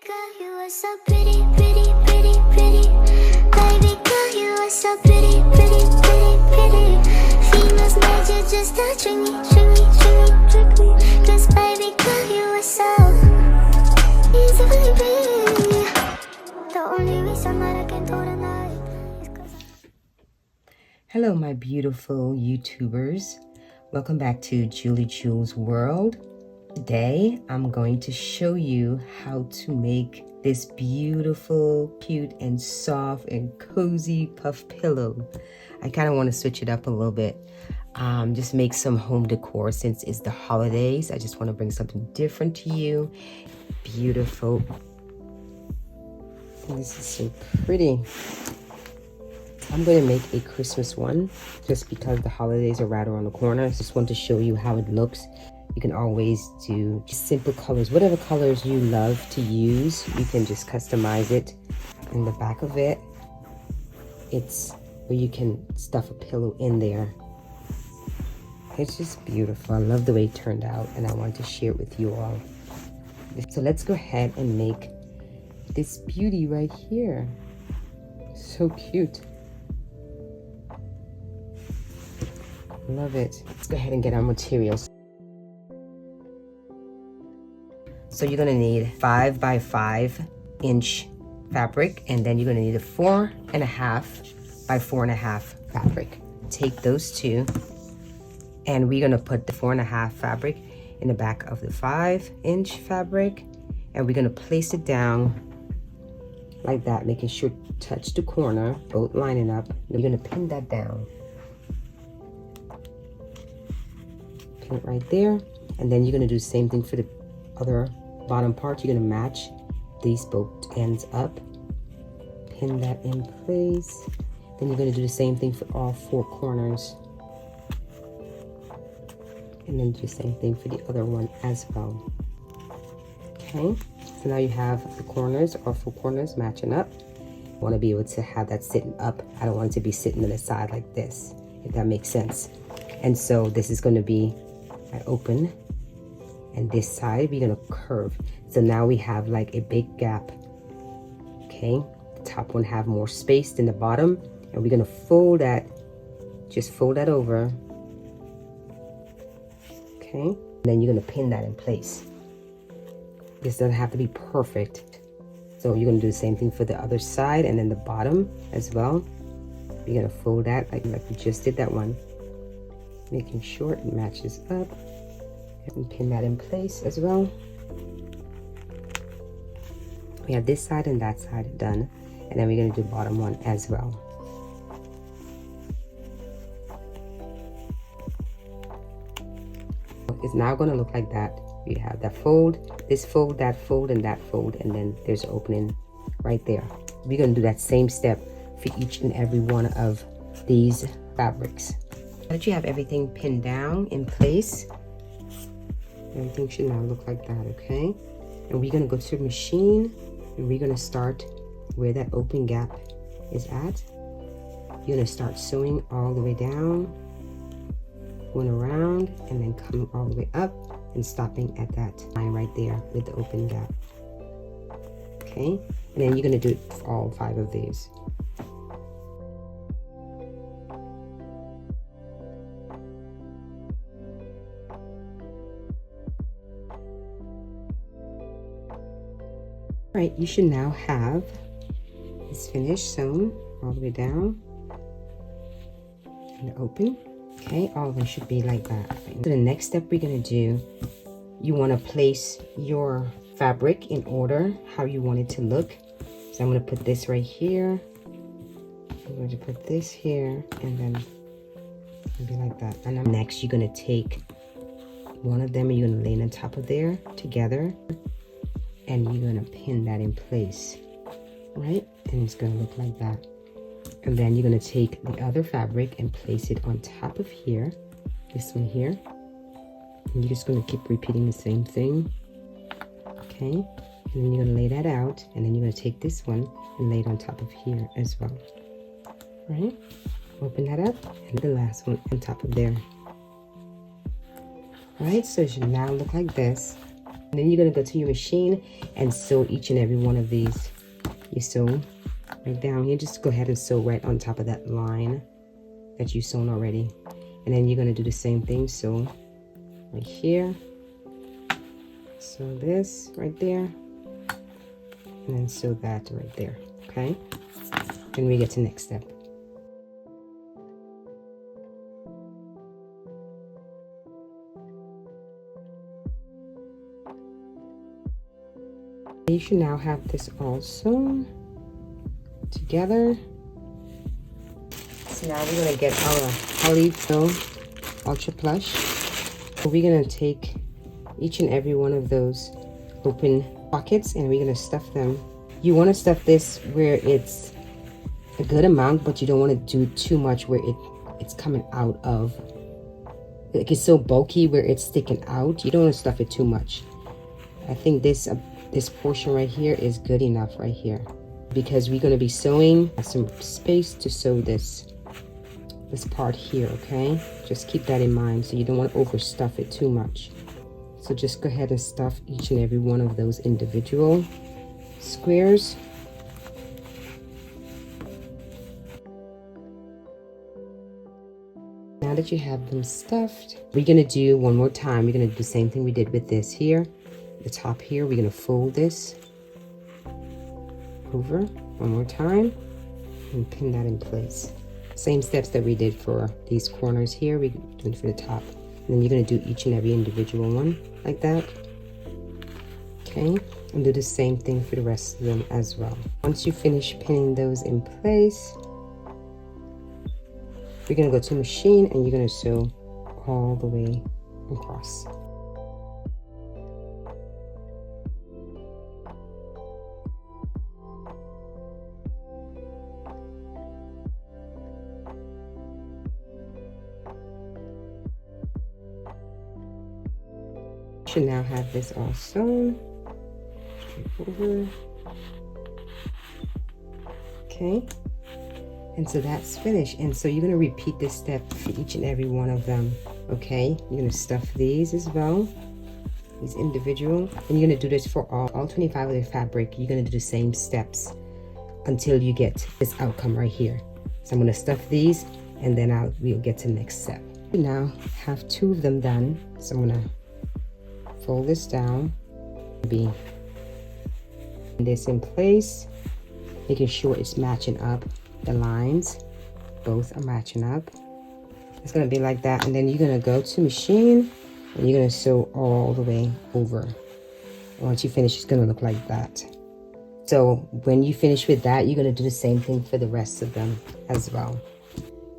girl, you are so pretty, pretty, pretty, pretty. Baby girl, you are so pretty, pretty, pretty, pretty. Females made you just to trick me, trick me, trick me, trick me. 'Cause baby girl, you are so easily pretty. The only reason that I can do tonight is 'cause Hello, my beautiful YouTubers. Welcome back to Julie Jules World. Today, I'm going to show you how to make this beautiful, cute, and soft and cozy puff pillow. I kind of want to switch it up a little bit. Just make some home decor since it's the holidays. I just want to bring something different to you. Beautiful. This is so pretty. I'm going to make a Christmas one just because the holidays are right around the corner. I just want to show you how it looks. You can always do just simple colors, whatever colors you love to use. You can just customize it. In the back of it, it's where you can stuff a pillow in there. It's just beautiful. I love the way it turned out, and I want to share it with you all. So let's go ahead and make this beauty right here. So cute. Love it. Let's go ahead and get our materials. So you're gonna need 5 by 5 inch fabric, and then you're gonna need a 4.5 by 4.5 fabric. Take those two, and we're gonna put the 4.5 fabric in the back of the 5-inch fabric, and we're gonna place it down like that, making sure to touch the corner, both lining up. You're gonna pin that down. Pin it right there, and then you're gonna do the same thing for the other bottom part. You're gonna match these both ends up, pin that in place. Then you're gonna do the same thing for all 4 corners, and then do the same thing for the other one as well. Okay, so now you have the corners, or 4 corners matching up. You want to be able to have that sitting up. I don't want it to be sitting on the side like this, if that makes sense. And so this is going to be an open, and this side we're going to curve. So now we have like a big gap. Okay, the top one have more space than the bottom, and we're going to fold that, just fold that over. Okay, and then you're going to pin that in place. This doesn't have to be perfect. So you're going to do the same thing for the other side, and then the bottom as well. You're going to fold that like we just did that one, making sure it matches up, and pin that in place as well. We have this side and that side done, and then we're going to do bottom one as well. It's now going to look like that. You have that fold, this fold, that fold, and that fold, and then there's an opening right there. We're going to do that same step for each and every one of these fabrics. Now that you have everything pinned down in place, everything should now look like that, okay? And we're going to go to the machine, and we're going to start where that open gap is at. You're going to start sewing all the way down, going around, and then coming all the way up and stopping at that line right there with the open gap. Okay, and then you're going to do it for all 5 of these. All right, you should now have this finished sewn all the way down and open. Okay, all of them should be like that. So the next step we're going to do, you want to place your fabric in order how you want it to look. So I'm going to put this right here. I'm going to put this here, and then it'll be like that. And then next you're going to take one of them and you're going to lay it on top of there together, and you're going to pin that in place, right? And it's going to look like that. And then you're going to take the other fabric and place it on top of here, this one here. And you're just going to keep repeating the same thing. Okay, and then you're going to lay that out, and then you're going to take this one and lay it on top of here as well. Right? Open that up, and the last one on top of there. Right, so it should now look like this. And then you're gonna go to your machine and sew each and every one of these. You sew right down here. Just go ahead and sew right on top of that line that you sewn already. And then you're gonna do the same thing. Sew right here. Sew this right there. And then sew that right there. Okay. Then we get to the next step. You should now have this all sewn together. So now we're gonna get our Holly Ultra Plush. So we're gonna take each and every one of those open pockets and we're gonna stuff them. You want to stuff this where it's a good amount, but you don't want to do too much where it's coming out of, like it's so bulky where it's sticking out. You don't want to stuff it too much. I think this portion right here is good enough right here, because we're going to be sewing some space to sew this part here. Okay, just keep that in mind. So you don't want to overstuff it too much. So just go ahead and stuff each and every one of those individual squares. Now that you have them stuffed, we're going to do one more time. We're going to do the same thing we did with this here. The top here, we're going to fold this over one more time and pin that in place. Same steps that we did for these corners here, we're doing for the top. And then you're going to do each and every individual one like that. Okay, and do the same thing for the rest of them as well. Once you finish pinning those in place, we're going to go to machine and you're going to sew all the way across. Should now have this all sewn over. Okay, and so that's finished. And so you're going to repeat this step for each and every one of them. Okay, you're going to stuff these as well, these individual, and you're going to do this for all 25 of the fabric. You're going to do the same steps until you get this outcome right here. So I'm going to stuff these and then we'll get to the next step. We now have 2 of them done, so I'm going to fold this down, be this in place, making sure it's matching up. The lines both are matching up. It's going to be like that, and then you're going to go to machine and you're going to sew all the way over. And once you finish, it's going to look like that. So when you finish with that, you're going to do the same thing for the rest of them as well.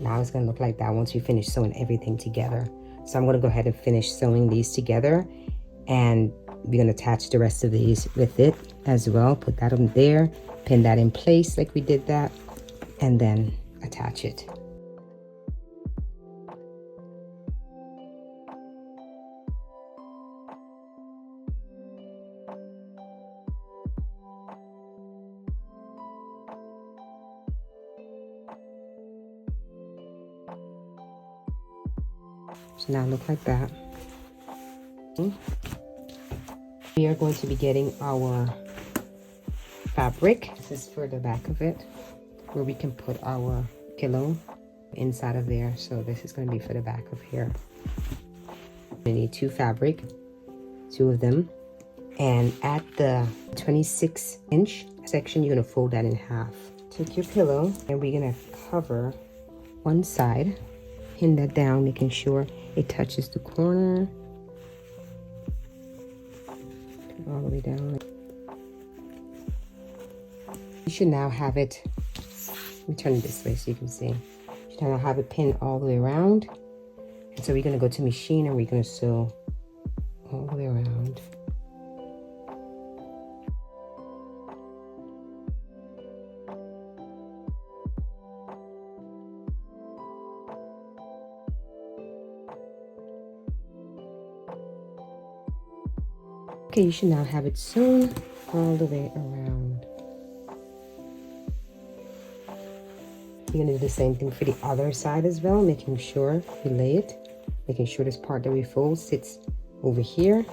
Now it's going to look like that once you finish sewing everything together. So I'm going to go ahead and finish sewing these together, and we're going to attach the rest of these with it as well. Put that on there, pin that in place like we did that, and then attach it. So now look like that. We are going to be getting our fabric. This is for the back of it, where we can put our pillow inside of there. So this is going to be for the back of here. We need 2 fabric, 2 of them, and at the 26-inch section, you're going to fold that in half. Take your pillow and we're going to cover one side, pin that down, making sure it touches the corner. All the way down. You should now have it, let me turn it this way so you can see. You should now have it pinned all the way around. And so we're going to go to machine and we're going to sew all the way around. Okay, you should now have it sewn all the way around. You're going to do the same thing for the other side as well, making sure we lay it, making sure this part that we fold sits over here.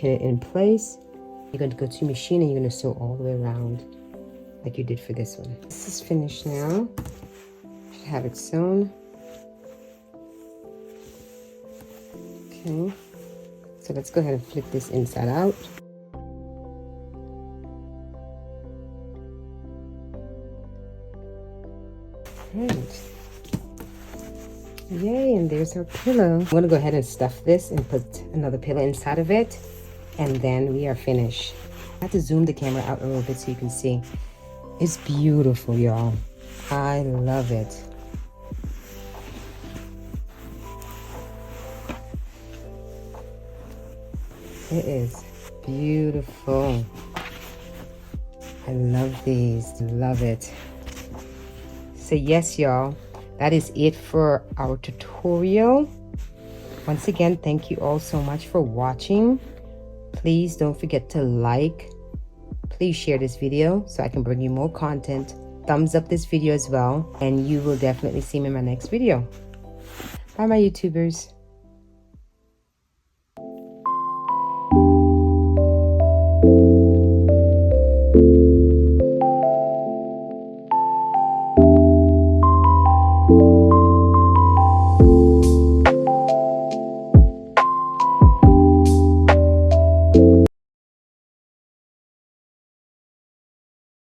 pin it in place. You're going to go to your machine and you're going to sew all the way around like you did for this one. This is finished now. Should have it sewn. Okay, so let's go ahead and flip this inside out. Right. Yay, and there's our pillow. I'm gonna go ahead and stuff this and put another pillow inside of it, and then we are finished. I have to zoom the camera out a little bit so you can see. It's beautiful, y'all. I love it. It is beautiful. I love these. Love it. So yes, y'all, that is it for our tutorial. Once again, thank you all so much for watching. Please don't forget to like. Please share this video so I can bring you more content. Thumbs up this video as well, and you will definitely see me in my next video. Bye, my YouTubers.